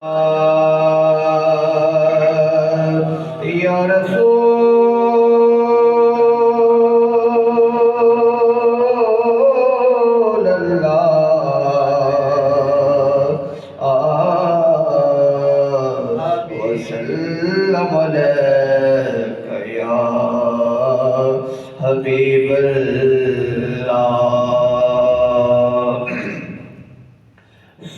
या रसूल अल्लाह वसल्लम अलैका या हबीब अल्लाह।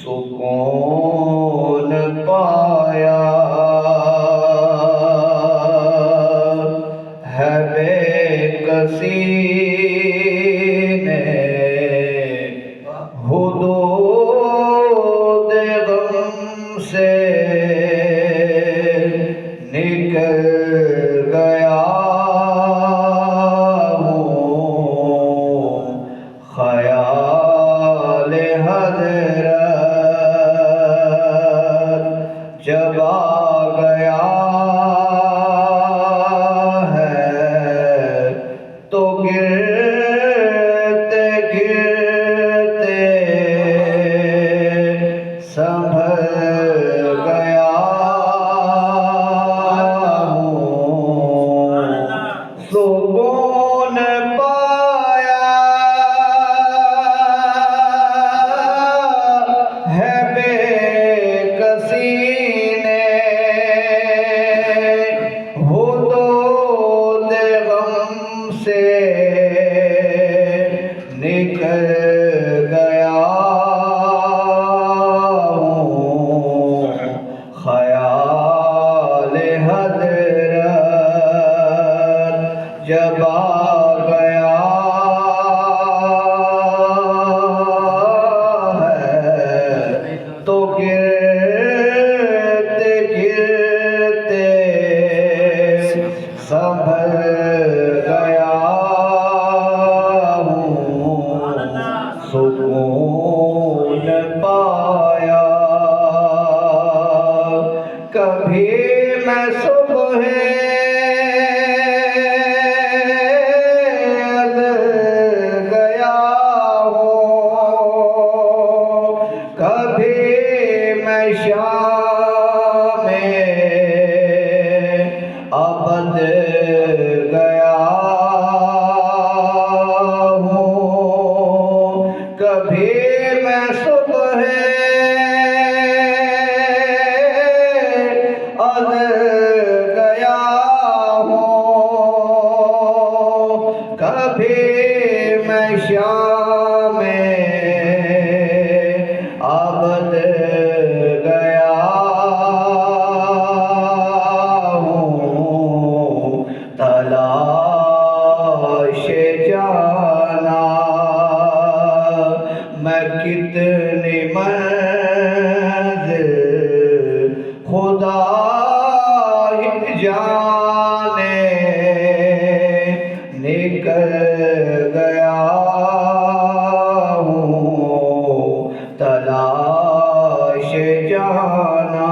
सुकून पाया है बेकसी ने, हुदूद गम से निकल गया हूँ, ख़याल हज़रत जब आ गया है तो गिरते गिरते संभल गया हूँ। सुकून पाया है बेकसी ने, हुदूद गम से निकल गया हूँ, ख़याल हज़रत जब आ गया है तो गिरते गिरते संभल गया हूँ। सुकून पाया कभी मैं सुबह गया हूँ, कभी मैं शाम में अबद गया हूँ, कभी मैं सुबह गया हूँ, कभी मैं शाम में अबद गया हूँ। तलाश जाना मैं कितनी मंज़िल खुदा ही जाने निकल गया हूँ। तलाश जाना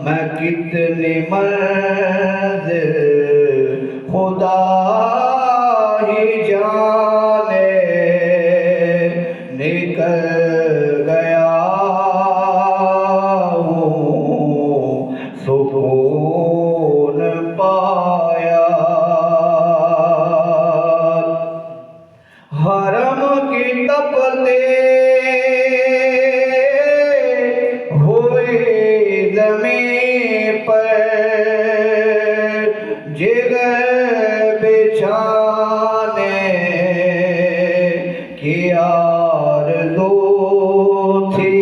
मैं कितनी मंज़िल खुदा ही जाने निकल गया हूँ। सुकून पाया हरम की तपते हुई ज़मीं पर जिगर बिछाने की आरज़ू थी।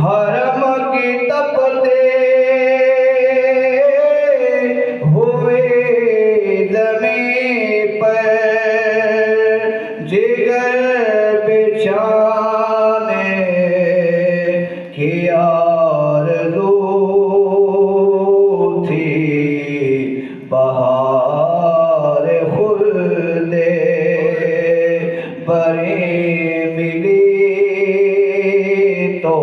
हरम की तपते हुई ज़मीं पर जिगर बिछाने की आरज़ू थी। बहार खुल्दे बरी मिली तो